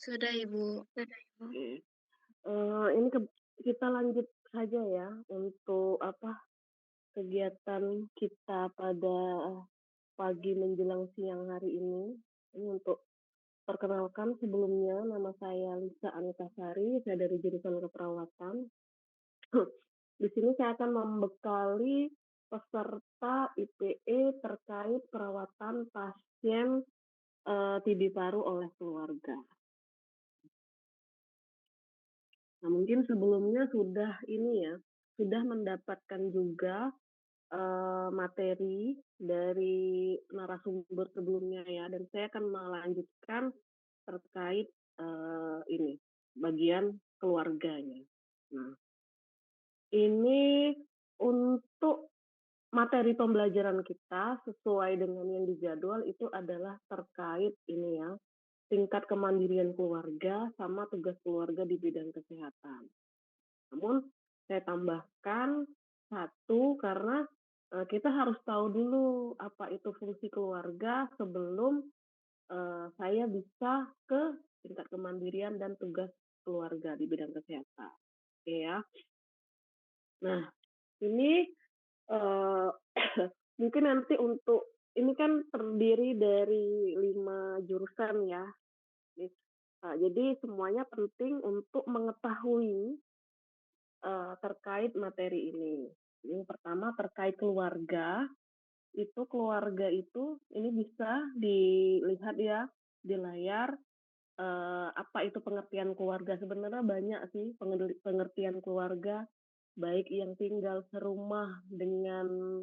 Sudah Ibu. Oke, ini kita lanjut saja ya untuk kegiatan kita pada pagi menjelang siang hari ini. Ini untuk perkenalkan sebelumnya nama saya Lisa Anitasari, saya dari jurusan keperawatan. Di sini saya akan membekali peserta IPE terkait perawatan pasien TB paru oleh keluarga. Nah, mungkin sebelumnya sudah mendapatkan juga materi dari narasumber sebelumnya ya, dan saya akan melanjutkan terkait ini bagian keluarganya. Nah, ini untuk materi pembelajaran kita sesuai dengan yang dijadwal itu adalah terkait ini ya, tingkat kemandirian keluarga sama tugas keluarga di bidang kesehatan. Namun saya tambahkan satu karena kita harus tahu dulu apa itu fungsi keluarga sebelum saya bisa ke tingkat kemandirian dan tugas keluarga di bidang kesehatan. Oke ya. Nah, ini uh, mungkin nanti ini kan terdiri dari 5 jurusan ya. Nah, jadi semuanya penting untuk mengetahui terkait materi ini. Yang pertama terkait keluarga, keluarga itu ini bisa dilihat ya di layar. Apa itu pengertian keluarga? Sebenarnya banyak sih pengertian keluarga, baik yang tinggal serumah dengan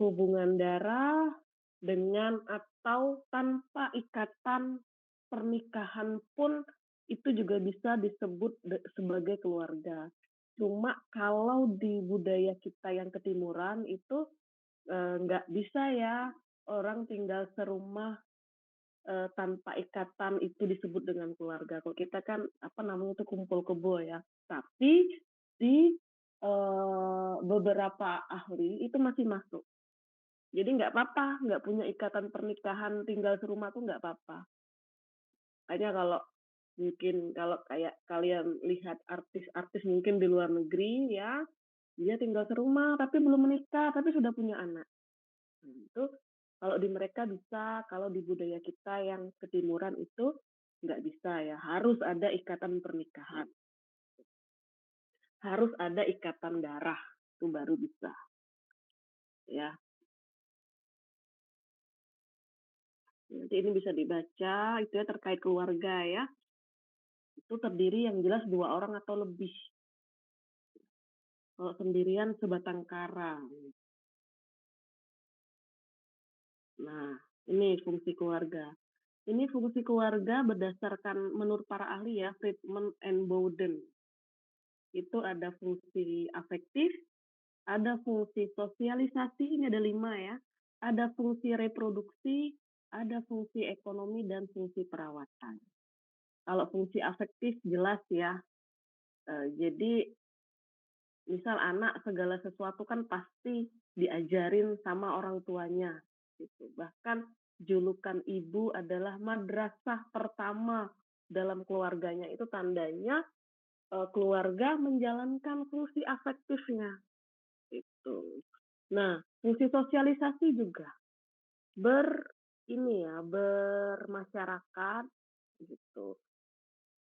hubungan darah, dengan atau tanpa ikatan pernikahan pun itu juga bisa disebut sebagai keluarga. Cuma kalau di budaya kita yang ketimuran itu nggak bisa ya orang tinggal serumah tanpa ikatan itu disebut dengan keluarga. Kalau kita kan namanya itu kumpul kebo ya. Tapi di beberapa ahli itu masih masuk. Jadi nggak apa-apa, nggak punya ikatan pernikahan tinggal serumah tuh nggak apa-apa. Hanya kalau kayak kalian lihat artis-artis mungkin di luar negeri ya, dia tinggal serumah tapi belum menikah tapi sudah punya anak. Nah, itu kalau di mereka bisa, kalau di budaya kita yang ketimuran itu nggak bisa ya, harus ada ikatan pernikahan, harus ada ikatan darah, itu baru bisa ya. Nanti ini bisa dibaca, itu ya terkait keluarga ya. Itu terdiri yang jelas 2 orang atau lebih. Kalau sendirian sebatang kara. Nah, ini fungsi keluarga. Ini fungsi keluarga berdasarkan menurut para ahli ya, Friedman and Bowden. Itu ada fungsi afektif, ada fungsi sosialisasi, ini ada 5 ya. Ada fungsi reproduksi, ada fungsi ekonomi, dan fungsi perawatan. Kalau fungsi afektif jelas ya. Jadi misal anak segala sesuatu kan pasti diajarin sama orang tuanya. Gitu. Bahkan julukan ibu adalah madrasah pertama dalam keluarganya. Itu tandanya keluarga menjalankan fungsi afektifnya. Itu. Nah, fungsi sosialisasi juga bermasyarakat gitu.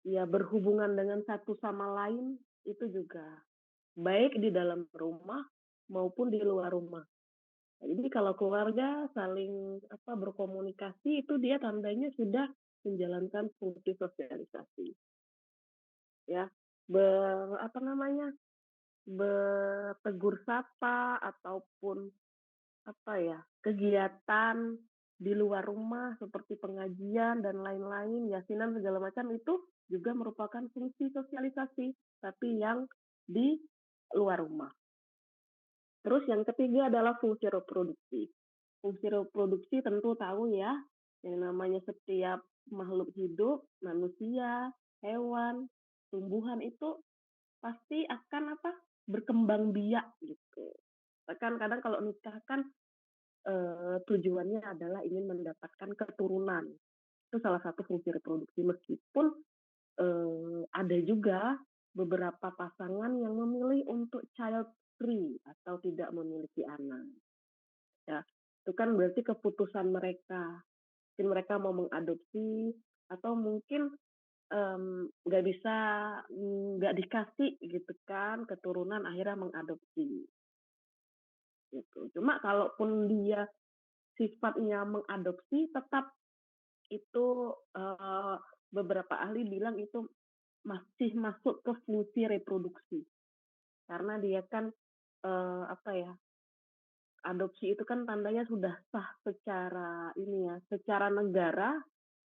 Ya, berhubungan dengan satu sama lain itu juga baik di dalam rumah maupun di luar rumah. Jadi kalau keluarga saling berkomunikasi itu dia tandanya sudah menjalankan fungsi sosialisasi. Ya, bertegur sapa ataupun kegiatan di luar rumah seperti pengajian dan lain-lain, yasinan segala macam itu juga merupakan fungsi sosialisasi, tapi yang di luar rumah. Terus yang ketiga adalah fungsi reproduksi. Fungsi reproduksi tentu tahu ya, yang namanya setiap makhluk hidup, manusia, hewan, tumbuhan itu pasti akan berkembang biak gitu. Kan kadang kalau nikah kan tujuannya adalah ingin mendapatkan keturunan. Itu salah satu fungsi reproduksi, meskipun, ada juga beberapa pasangan yang memilih untuk child free atau tidak memiliki anak, ya. Itu kan berarti keputusan mereka, mungkin mereka mau mengadopsi atau mungkin, nggak bisa, nggak dikasih gitu kan keturunan akhirnya mengadopsi, gitu. Cuma kalaupun dia sifatnya mengadopsi tetap itu, beberapa ahli bilang itu masih masuk ke fungsi reproduksi. Karena dia kan, apa ya, adopsi itu kan tandanya sudah sah secara ini ya, secara negara,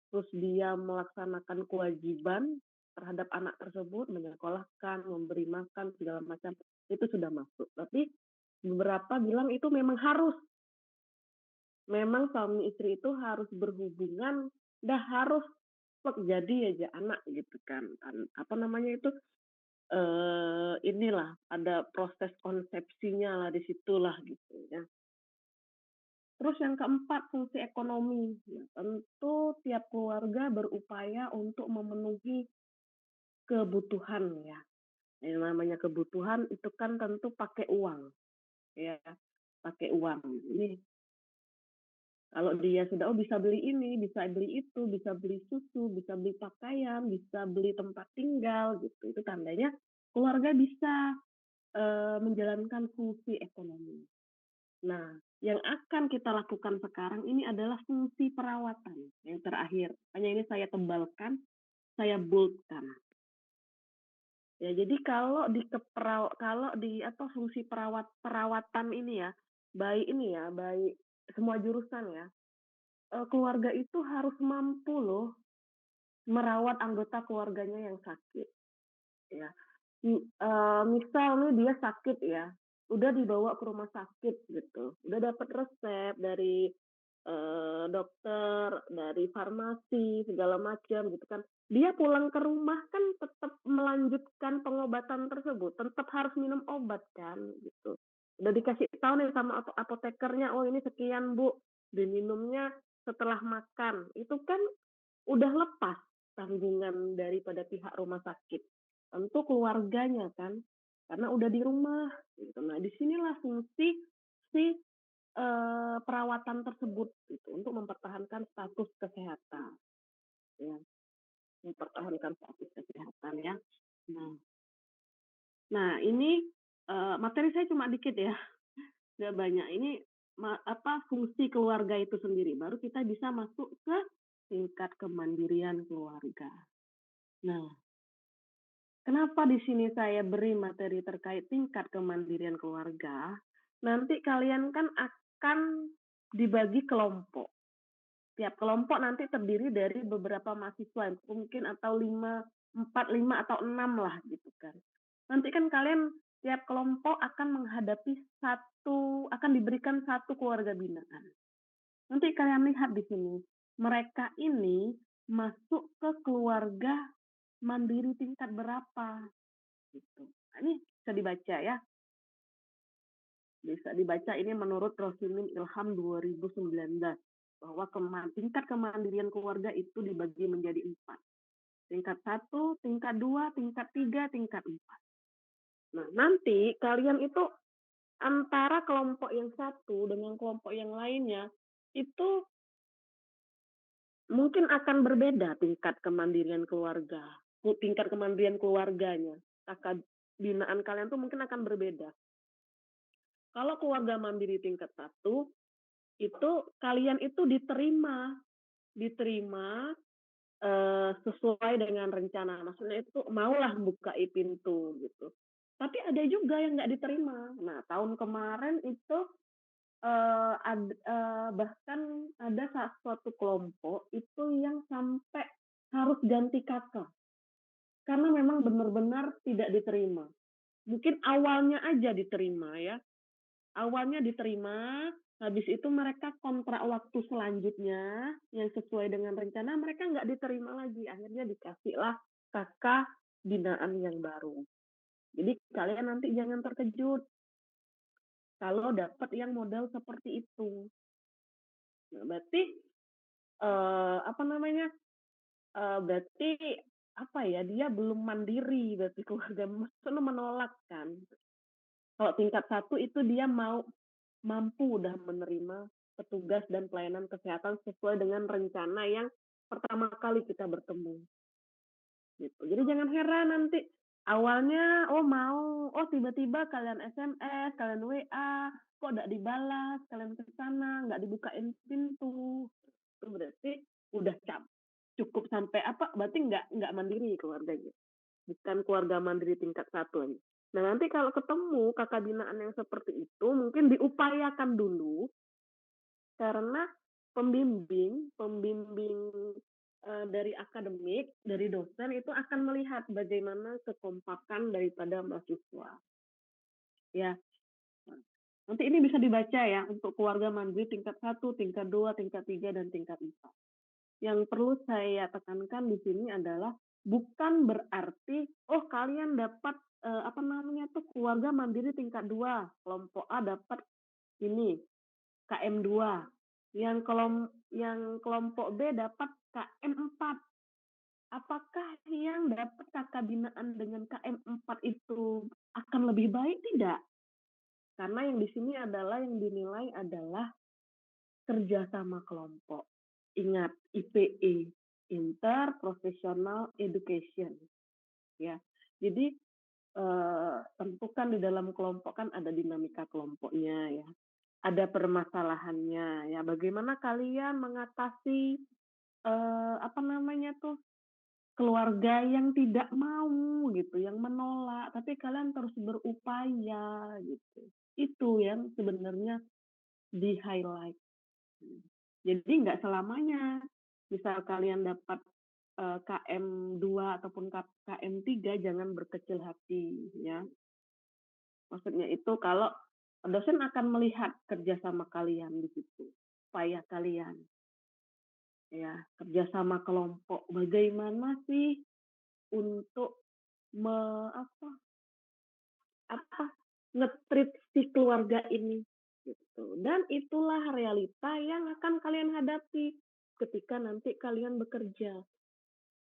terus dia melaksanakan kewajiban terhadap anak tersebut, menyekolahkan, memberi makan, segala macam, itu sudah masuk. Tapi beberapa bilang itu memang suami istri itu harus berhubungan, dah harus jadi aja anak gitu kan. Apa namanya itu, inilah ada proses konsepsinya lah di situlah gitu ya. Terus yang keempat, fungsi ekonomi. Ya, tentu tiap keluarga berupaya untuk memenuhi kebutuhan ya. Yang namanya kebutuhan itu kan tentu pakai uang, ya, pakai uang. Ini kalau dia sudah, oh bisa beli ini, bisa beli itu, bisa beli susu, bisa beli pakaian, bisa beli tempat tinggal gitu. Itu tandanya keluarga bisa menjalankan fungsi ekonomi. Nah, yang akan kita lakukan sekarang ini adalah fungsi perawatan yang terakhir. Hanya ini saya tebalkan, saya boldkan. Ya, jadi kalau di apa fungsi perawatan ini ya, baik semua jurusan ya, keluarga itu harus mampu loh merawat anggota keluarganya yang sakit, ya. Misal nih dia sakit ya, udah dibawa ke rumah sakit gitu, udah dapat resep dari dokter, dari farmasi, segala macam gitu kan. Dia pulang ke rumah kan tetap melanjutkan pengobatan tersebut, tetap harus minum obat kan gitu. Udah dikasih tahu nih sama apotekernya, oh ini sekian Bu, diminumnya setelah makan. Itu kan udah lepas tanggungan daripada pihak rumah sakit. Tentu keluarganya kan, karena udah di rumah. Gitu. Nah, disinilah fungsi si perawatan tersebut gitu, untuk mempertahankan status kesehatan, ya, mempertahankan status kesehatan ya. Nah, nah ini materi saya cuma dikit ya, nggak banyak. Ini apa fungsi keluarga itu sendiri. Baru kita bisa masuk ke tingkat kemandirian keluarga. Nah, kenapa di sini saya beri materi terkait tingkat kemandirian keluarga? Nanti kalian kan akan dibagi kelompok. Tiap kelompok nanti terdiri dari beberapa mahasiswa, mungkin atau 4, 5 atau 6 lah gitu kan. Nanti kan kalian tiap kelompok akan menghadapi akan diberikan satu keluarga binaan. Nanti kalian lihat di sini, mereka ini masuk ke keluarga mandiri tingkat berapa gitu. Nah, ini bisa dibaca ya. Bisa dibaca ini menurut Rosimin Ilham 2019 bahwa tingkat kemandirian keluarga itu dibagi menjadi 4. Tingkat 1, tingkat 2, tingkat 3, tingkat 4. Nah, nanti kalian itu antara kelompok yang satu dengan kelompok yang lainnya itu mungkin akan berbeda tingkat kemandirian keluarga, tingkat kemandirian keluarganya. Kakak binaan kalian tuh mungkin akan berbeda. Kalau keluarga mandiri tingkat 1, itu kalian itu diterima sesuai dengan rencana. Maksudnya itu maulah bukai pintu gitu. Tapi ada juga yang nggak diterima. Nah, tahun kemarin itu bahkan ada suatu kelompok itu yang sampai harus ganti kakak karena memang benar-benar tidak diterima. Mungkin awalnya aja diterima ya, awalnya diterima, habis itu mereka kontrak waktu selanjutnya yang sesuai dengan rencana mereka nggak diterima lagi, akhirnya dikasihlah kakak binaan yang baru. Jadi kalian nanti jangan terkejut kalau dapat yang model seperti itu. Nah, berarti apa namanya, berarti apa ya, dia belum mandiri berarti keluarga, maksudnya menolak kan. Kalau tingkat satu itu dia mampu udah menerima petugas dan pelayanan kesehatan sesuai dengan rencana yang pertama kali kita bertemu gitu. Jadi jangan heran nanti awalnya mau, oh tiba-tiba kalian SMS, kalian WA, kok nggak dibalas, kalian ke sana nggak dibukain pintu, itu berarti udah cukup sampai apa? Berarti nggak mandiri keluarganya, bukan keluarga mandiri tingkat satu. Nah nanti kalau ketemu kakak binaan yang seperti itu, mungkin diupayakan dulu karena pembimbing pembimbing dari akademik, dari dosen itu akan melihat bagaimana kekompakan daripada mahasiswa. Ya, nanti ini bisa dibaca ya untuk keluarga mandiri tingkat 1, tingkat 2, tingkat 3, dan tingkat 4. Yang perlu saya tekankan di sini adalah bukan berarti oh kalian dapat apa namanya tuh keluarga mandiri tingkat 2, kelompok A dapat ini KM2, yang kelompok B dapat KM4. Apakah yang dapat kakak binaan dengan KM4 itu akan lebih baik? Tidak. Karena yang di sini adalah yang dinilai adalah kerjasama kelompok. Ingat, IPE, Interprofessional Education. Ya, jadi tentukan di dalam kelompok kan ada dinamika kelompoknya ya, ada permasalahannya ya. Bagaimana kalian mengatasi apa namanya tuh keluarga yang tidak mau gitu, yang menolak, tapi kalian terus berupaya gitu. Itu yang sebenarnya di highlight. Jadi nggak selamanya. Misal kalian dapat KM2 ataupun KM3, jangan berkecil hati ya. Maksudnya itu kalau dosen akan melihat kerjasama kalian di situ, upaya kalian, ya kerjasama kelompok. Bagaimana sih untuk apa nge-treat si keluarga ini gitu. Dan itulah realita yang akan kalian hadapi ketika nanti kalian bekerja.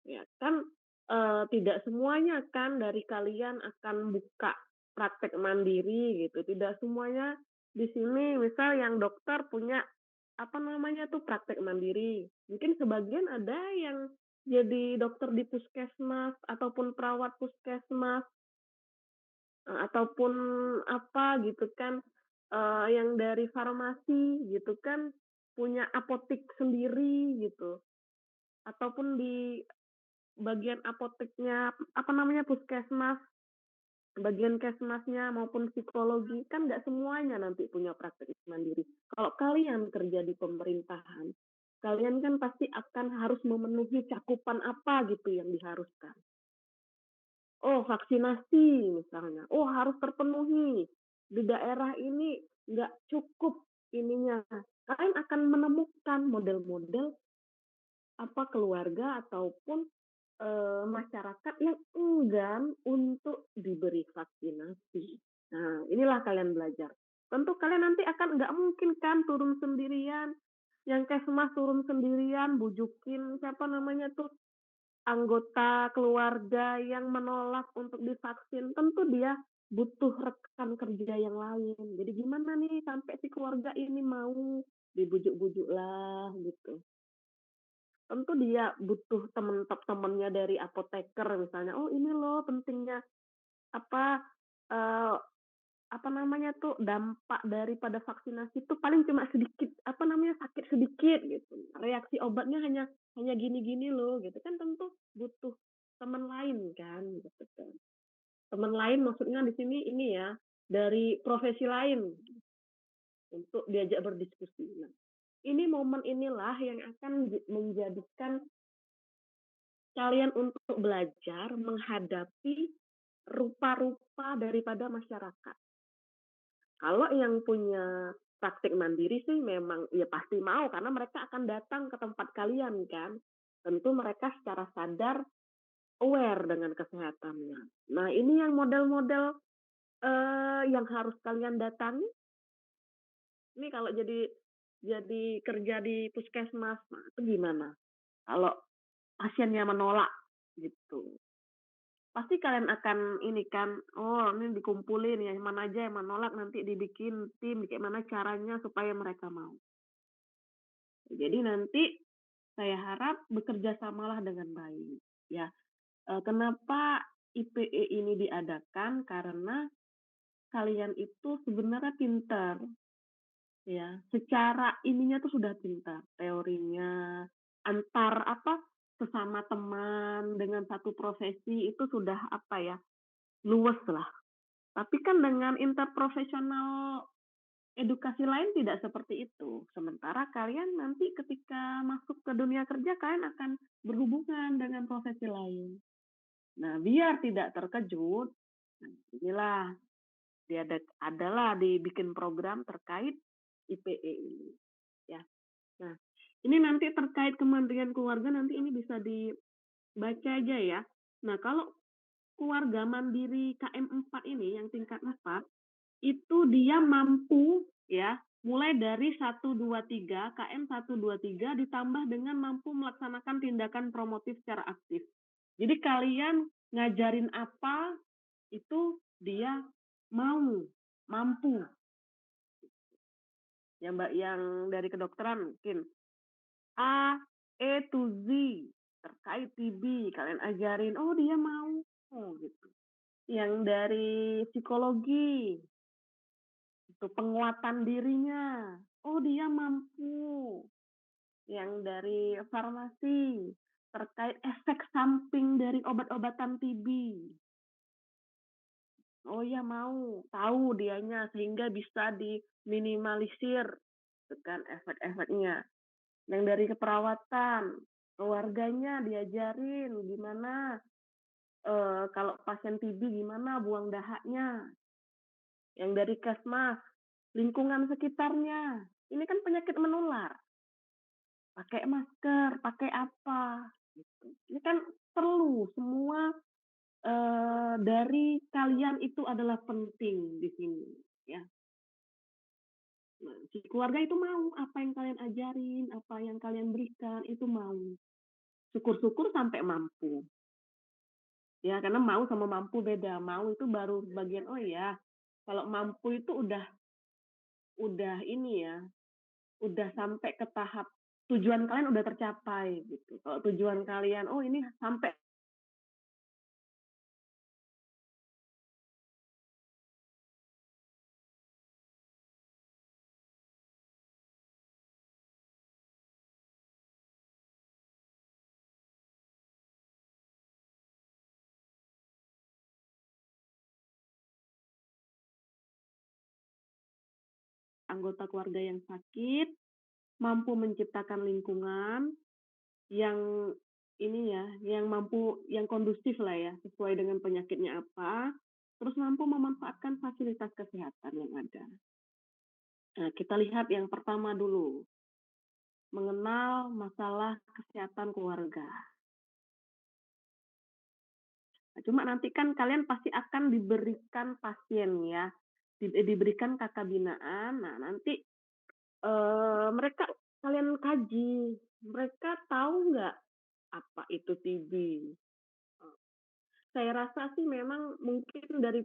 Ya kan tidak semuanya kan dari kalian akan buka praktek mandiri gitu. Tidak semuanya di sini misal yang dokter punya apa namanya tuh praktek mandiri. Mungkin sebagian ada yang jadi dokter di puskesmas ataupun perawat puskesmas ataupun apa gitu kan yang dari farmasi gitu kan punya apotek sendiri gitu ataupun di bagian apoteknya apa namanya puskesmas bagian kesmasnya maupun psikologi kan nggak semuanya nanti punya praktek mandiri. Kalau kalian kerja di pemerintahan kalian kan pasti akan harus memenuhi cakupan apa gitu yang diharuskan. Oh, vaksinasi misalnya. Oh, harus terpenuhi. Di daerah ini nggak cukup ininya. Kalian akan menemukan model-model apa keluarga ataupun masyarakat yang enggan untuk diberi vaksinasi. Nah, inilah kalian belajar. Tentu kalian nanti akan nggak mungkin kan turun sendirian. Yang kesmas turun sendirian, bujukin siapa namanya tuh anggota keluarga yang menolak untuk divaksin, tentu dia butuh rekan kerja yang lain. Jadi gimana nih sampai si keluarga ini mau dibujuk-bujuk lah gitu. Tentu dia butuh teman-temannya dari apoteker misalnya. Oh ini loh pentingnya apa eh, apa namanya tuh dampak daripada vaksinasi itu paling cuma sedikit apa namanya sakit sedikit gitu reaksi obatnya hanya gini-gini loh gitu kan tentu butuh teman lain kan gitu kan teman lain maksudnya di sini ini ya dari profesi lain untuk diajak berdiskusi. Nah ini momen inilah yang akan menjadikan kalian untuk belajar menghadapi rupa-rupa daripada masyarakat. Kalau yang punya praktik mandiri sih memang ya pasti mau karena mereka akan datang ke tempat kalian kan. Tentu mereka secara sadar aware dengan kesehatannya. Nah ini yang model-model yang harus kalian datangi. Ini kalau jadi jadi kerja di puskesmas, nah itu gimana? Kalau pasiennya menolak gitu. Pasti kalian akan ini kan, oh ini dikumpulin ya, mana aja yang menolak nanti dibikin tim, bagaimana caranya supaya mereka mau. Jadi nanti saya harap bekerja samalah dengan baik ya. Kenapa IPE ini diadakan? Karena kalian itu sebenarnya pintar ya, secara ininya tuh sudah pintar, teorinya antar apa sesama teman dengan satu profesi itu sudah apa ya, luwes lah. Tapi kan dengan interprofesional edukasi lain tidak seperti itu. Sementara kalian nanti ketika masuk ke dunia kerja kalian akan berhubungan dengan profesi lain. Nah, biar tidak terkejut, nah inilah dia adalah dibikin program terkait IPE ini ya. Nah, ini nanti terkait Kementerian Keluarga nanti ini bisa dibaca aja ya. Nah, kalau keluarga mandiri KM4 ini yang tingkat 4 itu dia mampu ya mulai dari 123 KM 123 ditambah dengan mampu melaksanakan tindakan promotif secara aktif. Jadi kalian ngajarin apa itu dia mau mampu ya Mbak yang dari kedokteran mungkin A to Z terkait TB kalian ajarin oh dia mau oh, gitu. Yang dari psikologi itu penguatan dirinya oh dia mampu. Yang dari farmasi terkait efek samping dari obat-obatan TB oh ya mau tahu dianya sehingga bisa diminimalisir dengan efek-efeknya. Yang dari keperawatan keluarganya diajarin gimana kalau pasien TB gimana buang dahaknya. Yang dari Kesmas lingkungan sekitarnya ini kan penyakit menular pakai masker pakai apa gitu. Ini kan perlu semua dari kalian itu adalah penting di sini ya. Nah, si keluarga itu mau apa yang kalian ajarin, apa yang kalian berikan itu mau. Syukur-syukur sampai mampu. Ya, karena mau sama mampu beda. Mau itu baru bagian oh ya. Kalau mampu itu udah ini ya, udah sampai ke tahap tujuan kalian udah tercapai gitu. Kalau tujuan kalian oh ini sampai anggota keluarga yang sakit, mampu menciptakan lingkungan yang ini ya, yang mampu, yang kondusif lah ya, sesuai dengan penyakitnya apa, terus mampu memanfaatkan fasilitas kesehatan yang ada. Nah, kita lihat yang pertama dulu, mengenal masalah kesehatan keluarga. Nah, cuma nanti kan kalian pasti akan diberikan pasien ya, diberikan kakak binaan. Nah, nanti mereka kalian kaji, mereka tahu nggak apa itu TB? Saya rasa sih memang mungkin dari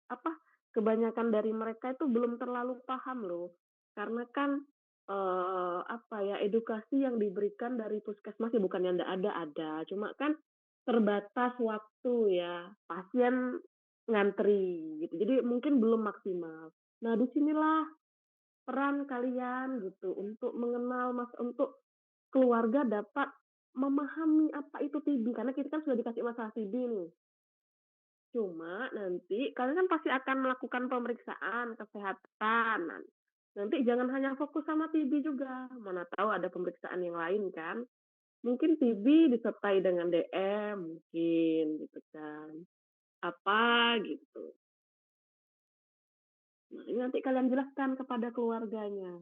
apa kebanyakan dari mereka itu belum terlalu paham loh, karena kan apa ya edukasi yang diberikan dari puskesmas ya bukan yang ada, cuma kan terbatas waktu ya pasien ngantri gitu, jadi mungkin belum maksimal. Nah disinilah peran kalian gitu untuk mengenal mas untuk keluarga dapat memahami apa itu TB karena kita kan sudah dikasih masalah TB nih. Cuma nanti kalian kan pasti akan melakukan pemeriksaan kesehatan. Nanti jangan hanya fokus sama TB juga. Mana tahu ada pemeriksaan yang lain kan. Mungkin TB disertai dengan DM mungkin gitu kan. Apa gitu. Nah, ini nanti kalian jelaskan kepada keluarganya.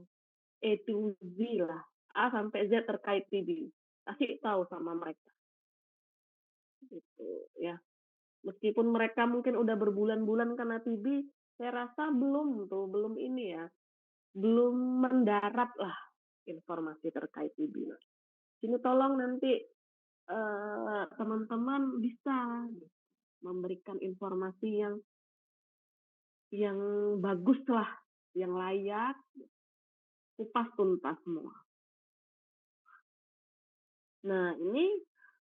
A to Z lah. A sampai Z terkait TB. Kasih tahu sama mereka. Gitu ya. Meskipun mereka mungkin udah berbulan-bulan kena TB, saya rasa belum ini ya, belum mendarat lah. informasi terkait TB. Nah, sini tolong nanti teman-teman bisa memberikan informasi yang bagus lah, yang layak, kupas tuntas semua. Nah, ini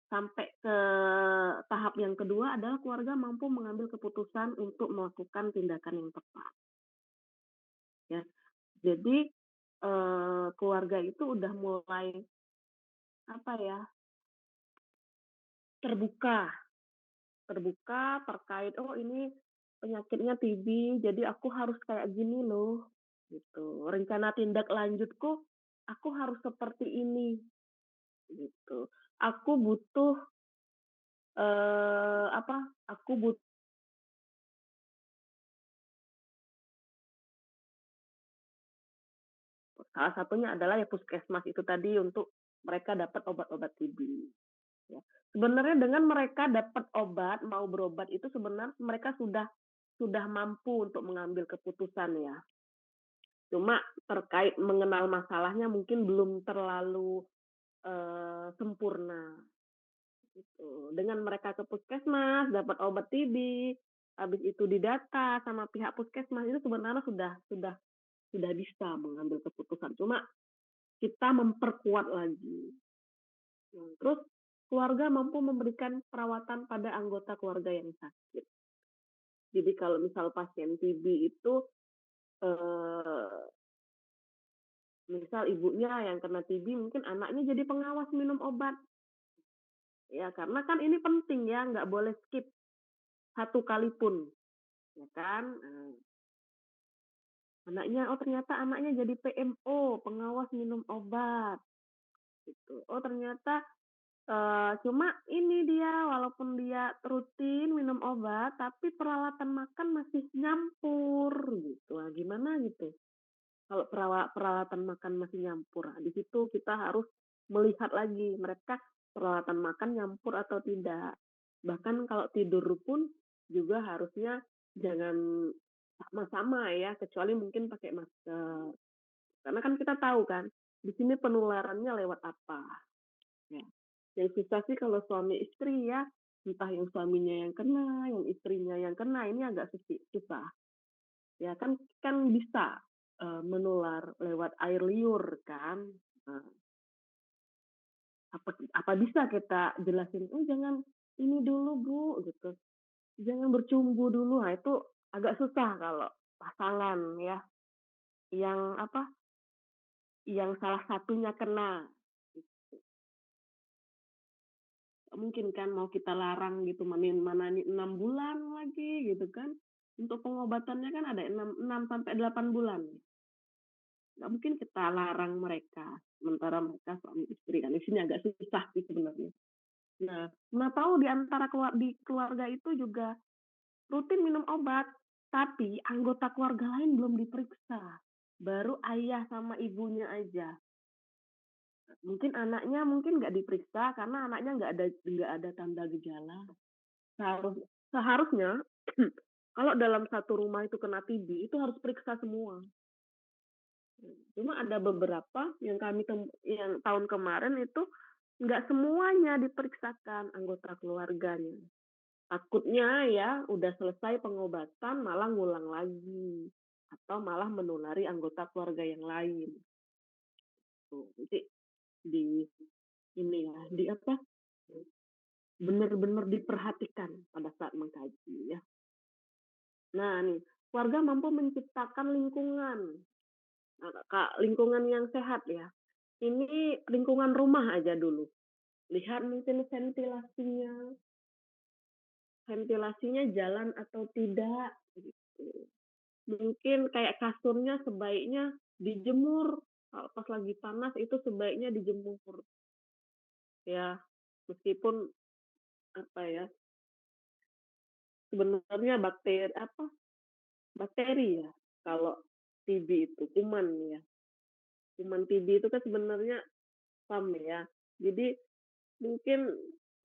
sampai ke tahap yang kedua adalah keluarga mampu mengambil keputusan untuk melakukan tindakan yang tepat. Ya, jadi keluarga itu udah mulai apa ya, terbuka terkait, oh ini penyakitnya TB, jadi aku harus kayak gini loh, gitu. Rencana tindak lanjutku, aku harus seperti ini, gitu. Aku butuh apa? Aku butuh salah satunya adalah ya puskesmas itu tadi untuk mereka dapat obat-obat TB. Ya. Sebenarnya dengan mereka dapat obat, mau berobat itu sebenarnya mereka sudah mampu untuk mengambil keputusan ya. Cuma terkait mengenal masalahnya mungkin belum terlalu sempurna. Gitu. Dengan mereka ke puskesmas, dapat obat TB, habis itu didata sama pihak puskesmas itu sebenarnya sudah bisa mengambil keputusan. Cuma kita memperkuat lagi. Nah, terus keluarga mampu memberikan perawatan pada anggota keluarga yang sakit. Jadi kalau misal pasien TB itu misal ibunya yang kena TB, mungkin anaknya jadi pengawas minum obat. Ya, karena kan ini penting ya, nggak boleh skip satu kali pun. Ya kan? Anaknya, oh ternyata anaknya jadi PMO, pengawas minum obat. Gitu. Oh ternyata cuma ini dia, walaupun dia rutin minum obat, tapi peralatan makan masih nyampur gitu. Nah, gimana gitu? Kalau peralatan makan masih nyampur, nah, di situ kita harus melihat lagi mereka peralatan makan nyampur atau tidak. Bahkan kalau tidur pun juga harusnya jangan sama-sama ya, kecuali mungkin pakai masker. Karena kan kita tahu kan, di sini penularannya lewat apa. Ya. Yang susah sih kalau suami istri ya, entah yang suaminya yang kena, yang istrinya yang kena, ini agak susah. Ya kan bisa menular lewat air liur kan. Nah, apa bisa kita jelasin, oh jangan ini dulu Bu gitu. Jangan bercumbu dulu. Nah, itu agak susah kalau pasangan ya yang apa? Yang salah satunya kena. Mungkin kan mau kita larang gitu mana 6 bulan lagi gitu kan. Untuk pengobatannya kan ada 6 sampai 8 bulan. Nggak mungkin kita larang mereka sementara mereka suami istri kan. Di sini agak susah sih sebenarnya. Nah tahu di antara di keluarga itu juga rutin minum obat, tapi anggota keluarga lain belum diperiksa. Baru ayah sama ibunya aja. Mungkin anaknya mungkin nggak diperiksa karena anaknya nggak ada tanda gejala. Seharusnya kalau dalam satu rumah itu kena TB itu harus periksa semua. Cuma ada beberapa yang yang tahun kemarin itu nggak semuanya diperiksakan anggota keluarganya. Takutnya ya udah selesai pengobatan malah ngulang lagi atau malah menulari anggota keluarga yang lain. Tuh, nanti di ini ya, di apa? Benar-benar diperhatikan pada saat mengkaji ya. Nah, nih, keluarga mampu menciptakan lingkungan. Nah, Kak, lingkungan yang sehat ya. Ini lingkungan rumah aja dulu. Lihat mungkin ventilasinya jalan atau tidak gitu. Mungkin kayak kasurnya sebaiknya dijemur. Kalau pas lagi panas itu sebaiknya dijemur. Ya, meskipun apa ya, sebenarnya bakteri ya. Kalau TB itu kuman ya. Kuman TB itu kan sebenarnya ya. Jadi mungkin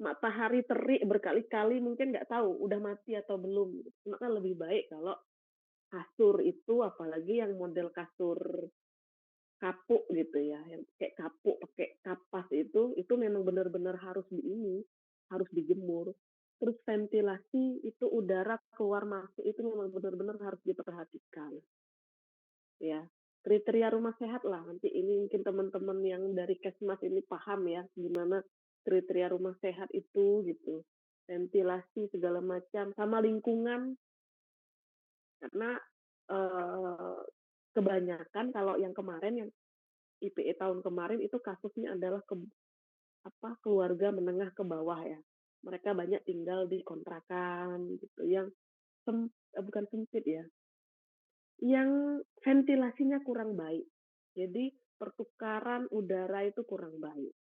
matahari terik berkali-kali mungkin nggak tahu udah mati atau belum. Maka lebih baik kalau kasur itu apalagi yang model kasur kapuk gitu ya, yang kayak kapuk pakai kapas itu memang benar-benar harus harus dijemur. Terus ventilasi itu udara keluar masuk itu memang benar-benar harus diperhatikan. Ya, kriteria rumah sehat lah. Nanti ini mungkin teman-teman yang dari Kesmas ini paham ya, gimana kriteria rumah sehat itu gitu. Ventilasi segala macam, sama lingkungan. Karena kebanyakan kalau yang kemarin, yang IPE tahun kemarin itu kasusnya adalah keluarga menengah ke bawah ya. Mereka banyak tinggal di kontrakan gitu, yang bukan sempit ya, yang ventilasinya kurang baik. Jadi pertukaran udara itu kurang baik.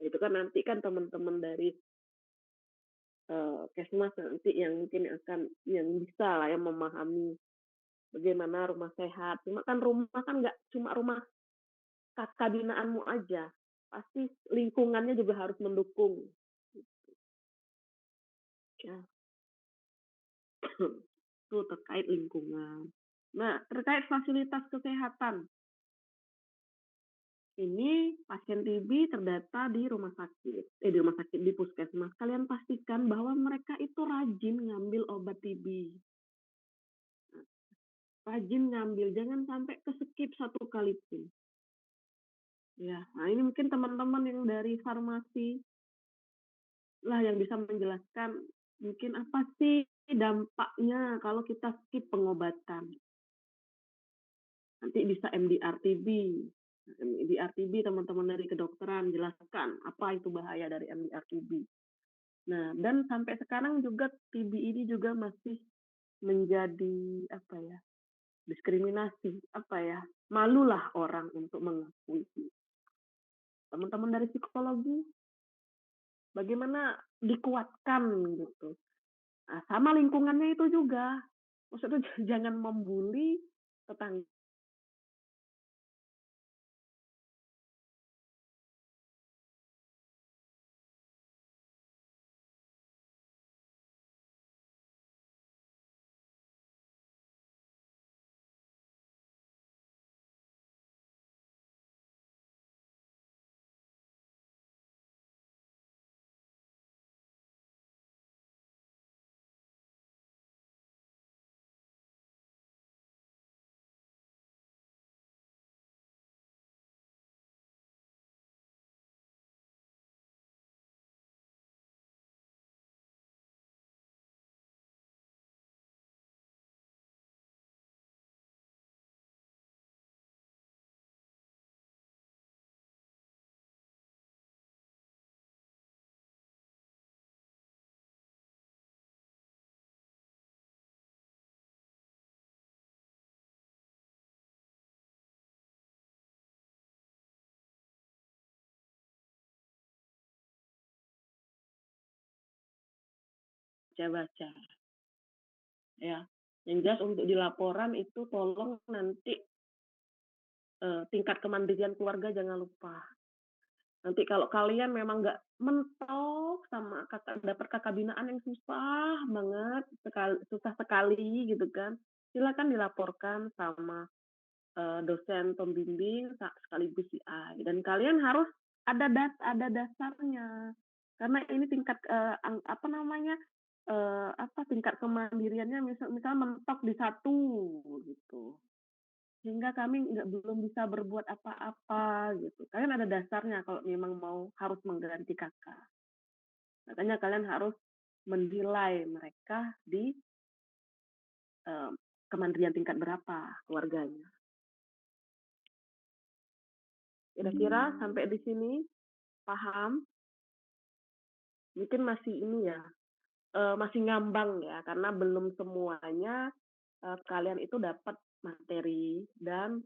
Itu kan nanti kan teman-teman dari Kesmas nanti yang mungkin yang bisa lah yang memahami bagaimana rumah sehat. Cuma kan rumah kan nggak cuma rumah kakak binaanmu aja, pasti lingkungannya juga harus mendukung. Ya, itu terkait lingkungan. Nah, terkait fasilitas kesehatan, ini pasien TB terdata di rumah sakit di puskesmas. Kalian pastikan bahwa mereka itu rajin ngambil obat TB. Rajin ngambil, jangan sampai keskip satu kali pun. Ya, nah ini mungkin teman-teman yang dari farmasi lah yang bisa menjelaskan mungkin apa sih dampaknya kalau kita skip pengobatan. Nanti bisa MDR-TB. MDR-TB teman-teman dari kedokteran jelaskan apa itu bahaya dari MDR-TB. Nah, dan sampai sekarang juga TB ini juga masih menjadi diskriminasi, malulah orang untuk mengakui. Teman-teman dari psikologi, bagaimana dikuatkan gitu. Nah, sama lingkungannya itu juga. Maksudnya jangan membuli tetangga. Baca-baca. Ya, yang jelas untuk di laporan itu tolong nanti tingkat kemandirian keluarga jangan lupa. Nanti kalau kalian memang nggak mentok sama dapat kakak binaan yang susah banget, susah sekali gitu kan, silakan dilaporkan sama dosen pembimbing sekaligus CI. Dan kalian harus ada dasarnya, karena ini tingkat tingkat kemandiriannya misal mentok di 1 gitu, sehingga kami belum bisa berbuat apa-apa gitu. Kalian ada dasarnya kalau memang harus mengganti kakak. Makanya kalian harus menilai mereka di kemandirian tingkat berapa keluarganya. Kira-kira sampai di sini paham? Mungkin masih masih ngambang ya, karena belum semuanya kalian itu dapat materi, dan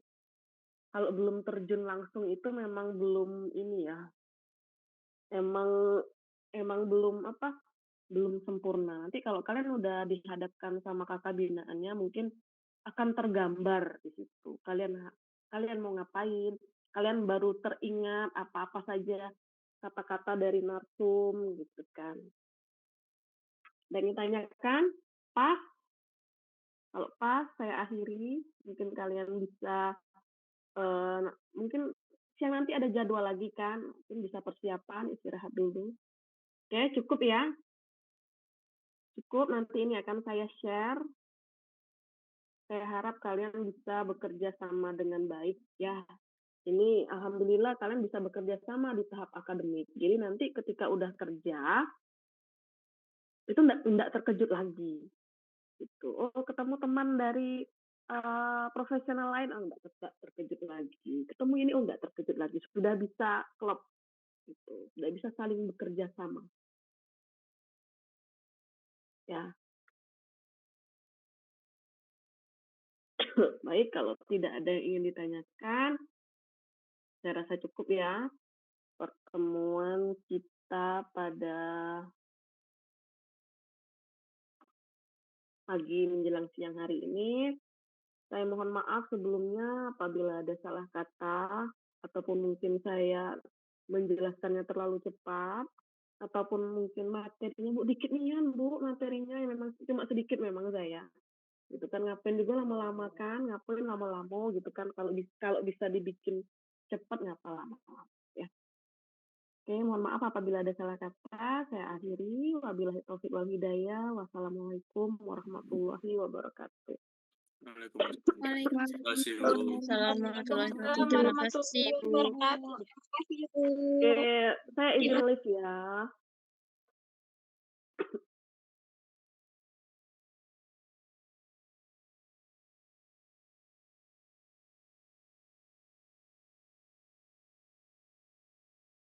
kalau belum terjun langsung itu memang belum emang belum sempurna. Nanti kalau kalian udah dihadapkan sama kakak binaannya, mungkin akan tergambar di situ. Kalian mau ngapain? Kalian baru teringat apa-apa saja kata-kata dari narsum gitu kan. Dan ditanyakan, pas? Kalau pas, saya akhiri. Mungkin kalian bisa Mungkin siang nanti ada jadwal lagi kan, mungkin bisa persiapan, istirahat dulu. Oke, cukup ya? Cukup, nanti ini akan saya share. Saya harap kalian bisa bekerja sama dengan baik ya. Ini alhamdulillah kalian bisa bekerja sama di tahap akademik. Jadi nanti ketika udah kerja, itu enggak terkejut lagi. Gitu. Oh, ketemu teman dari profesional lain, oh enggak terkejut lagi. Ketemu ini, oh enggak terkejut lagi. Sudah bisa klop gitu. Sudah bisa saling bekerja sama. Ya. Baik, kalau tidak ada yang ingin ditanyakan, saya rasa cukup ya pertemuan kita pada pagi menjelang siang hari ini. Saya mohon maaf sebelumnya apabila ada salah kata ataupun mungkin saya menjelaskannya terlalu cepat ataupun mungkin materinya Bu dikit nih kan Bu materinya yang memang cuma sedikit memang saya. Gitu kan ngapain juga lama-lama kan, ngapain lama-lama gitu kan kalau bisa dibikin cepat ngapa lama-lama ya. Oke, mohon maaf apabila ada salah kata. Saya akhiri. Wabillahi taufiq wal hidayah. Wassalamualaikum warahmatullahi wabarakatuh. Waalaikumsalam warahmatullahi wabarakatuh. Terima kasih, Bu. Oke, saya izin live ya.